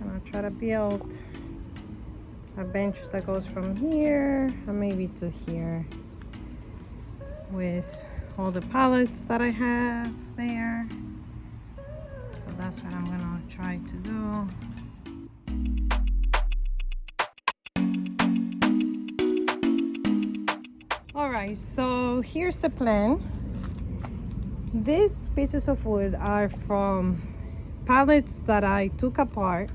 And I'll try to build a bench that goes from here and maybe to here with all the pallets that I have there. So that's what I'm gonna try to do. Alright, so here's the plan. These pieces of wood are from pallets that I took apart,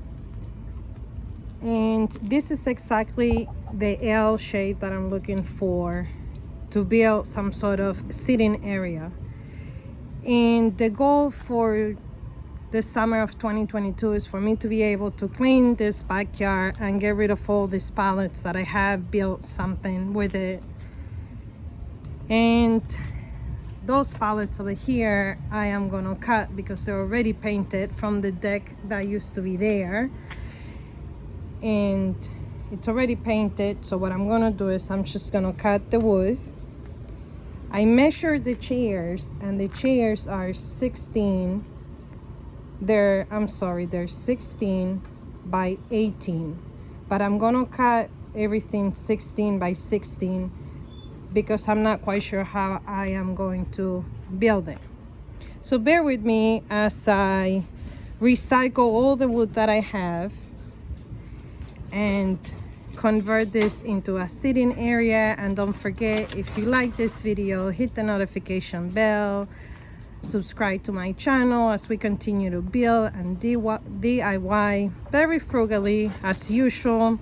and this is exactly the L shape that I'm looking for to build some sort of sitting area. And the goal for the summer of 2022 is for me to be able to clean this backyard and get rid of all these pallets that I have built something with it. And those pallets over here I am gonna cut because they're already painted from the deck that used to be there, and it's already painted. So what I'm gonna do is I'm just gonna cut the wood. I measured the chairs, and the chairs are 16. They're 16 by 18, but I'm gonna cut everything 16 by 16 because I'm not quite sure how I am going to build it. So bear with me as I recycle all the wood that I have and convert this into a sitting area. And don't forget, if you like this video, hit the notification bell, subscribe to my channel as we continue to build and DIY very frugally as usual.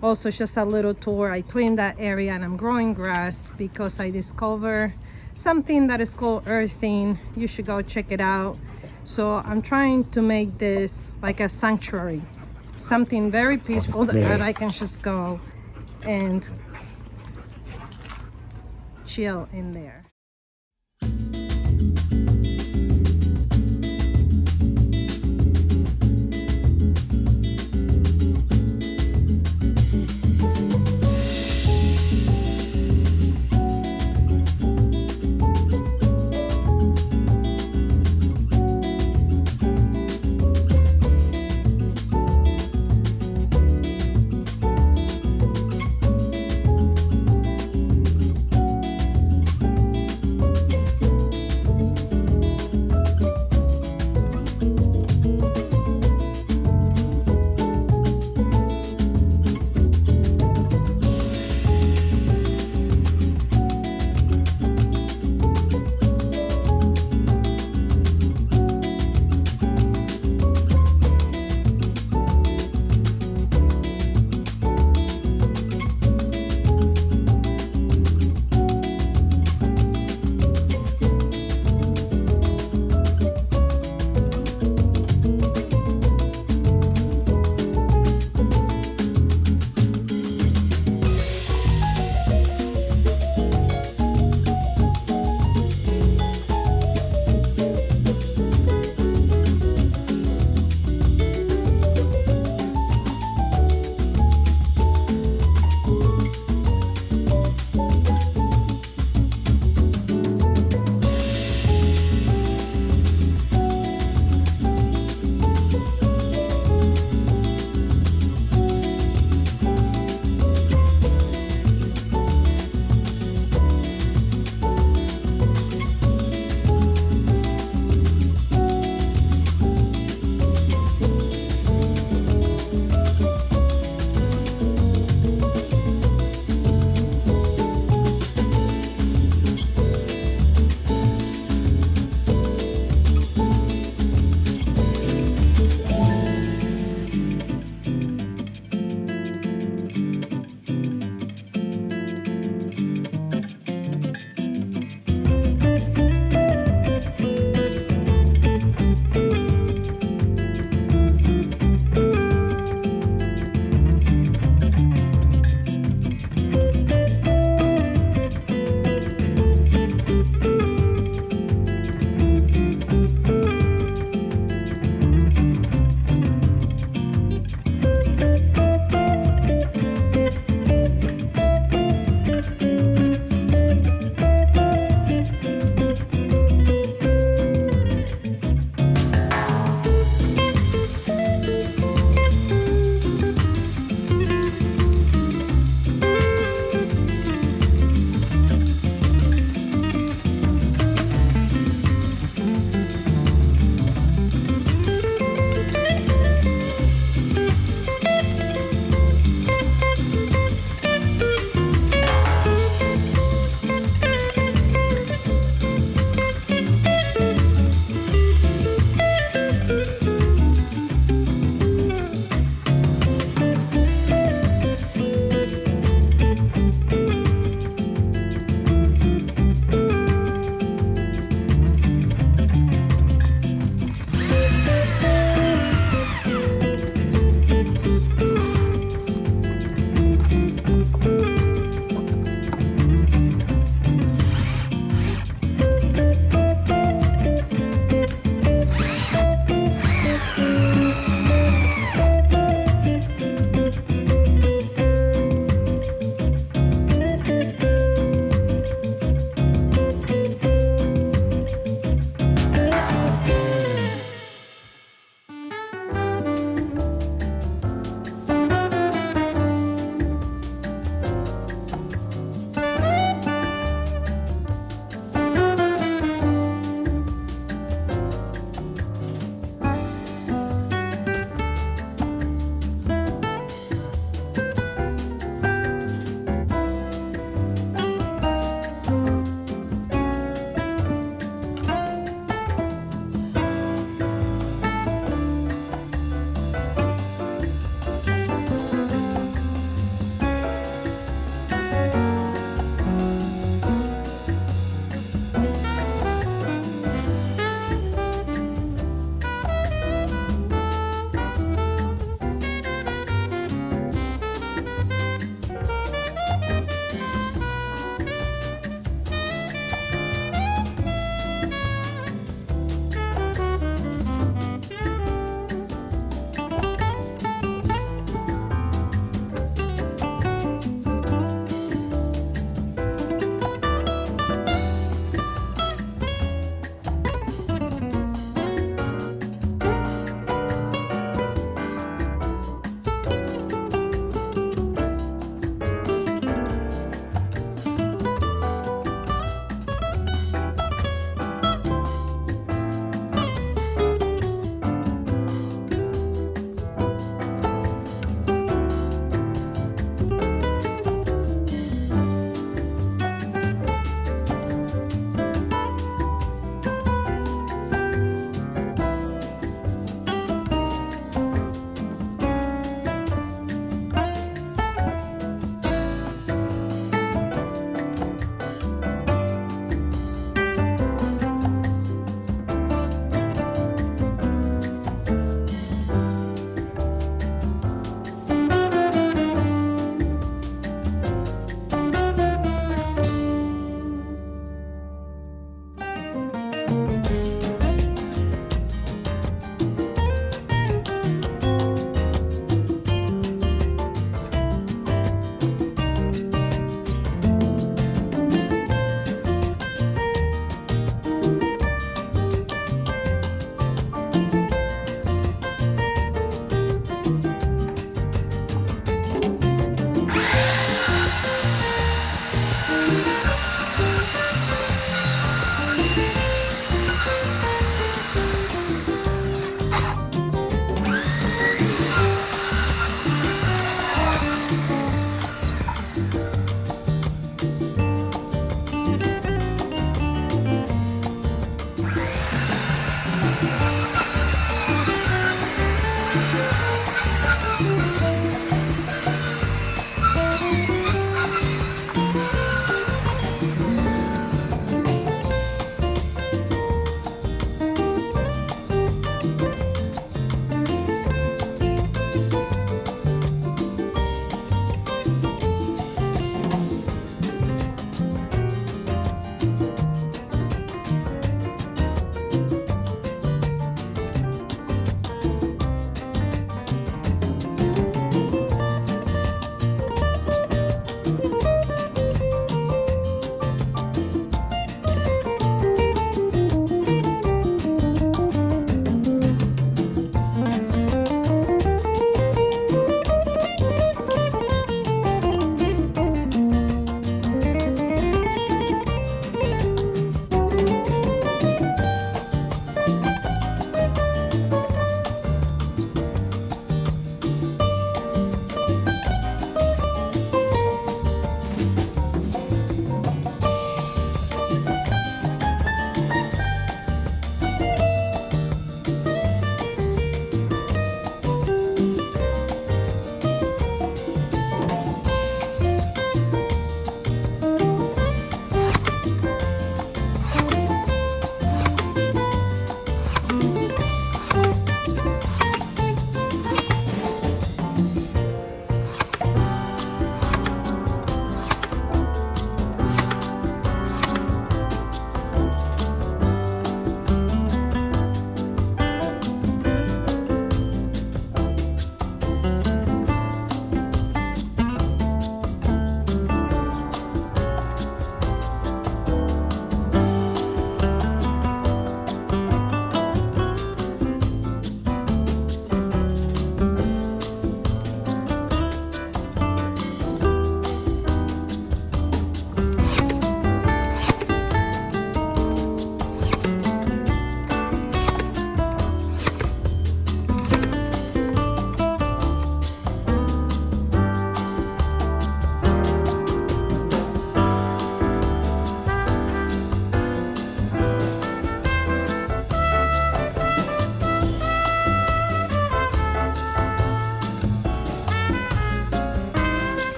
Also, just a little tour. I cleaned that area and I'm growing grass because I discovered something that is called earthing. You should go check it out. So I'm trying to make this like a sanctuary, something very peaceful that I can just go and chill in there.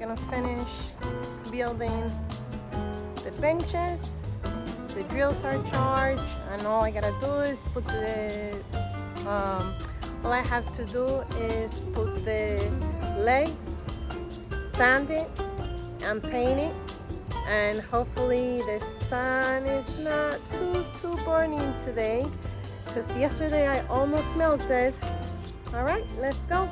gonna finish building the benches. The drills are charged, and all I gotta do is put all I have to do is put the legs, sand it, and paint it, and hopefully the sun is not too burning today, because yesterday I almost melted. All right, let's go.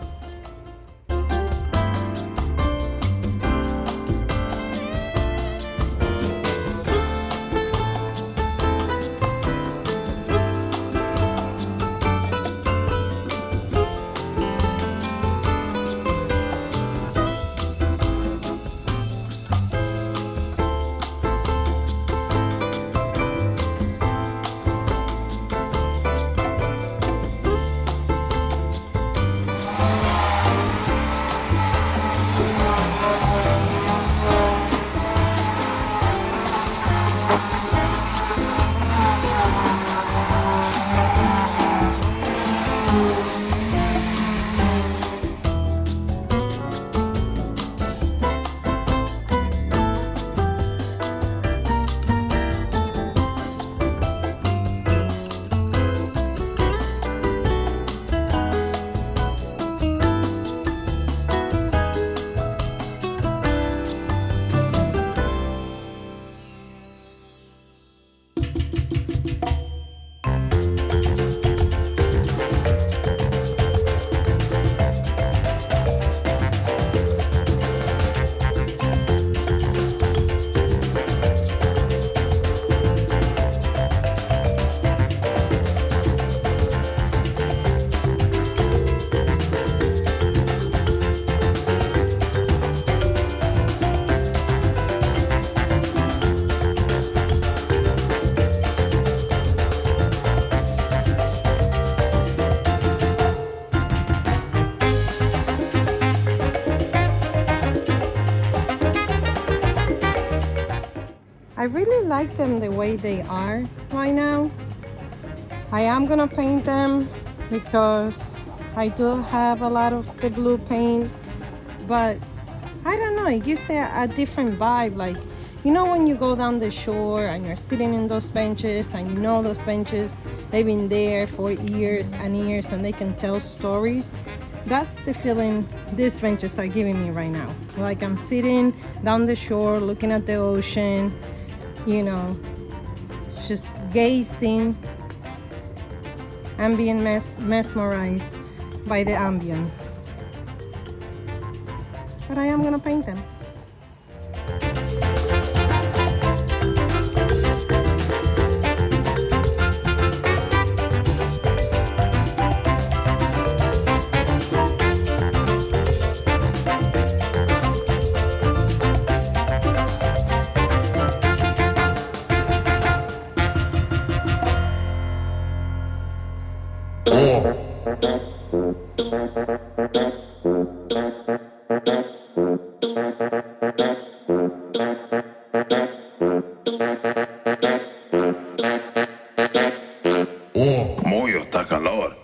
I really like them the way they are right now. I am gonna paint them because I do have a lot of the blue paint, but I don't know, it gives a different vibe. Like, you know, when you go down the shore and you're sitting in those benches, and you know those benches, they've been there for years and years and they can tell stories. That's the feeling these benches are giving me right now. Like, I'm sitting down the shore looking at the ocean, you know, just gazing and being mesmerized by the ambience. But I am gonna paint them. Muy está calor.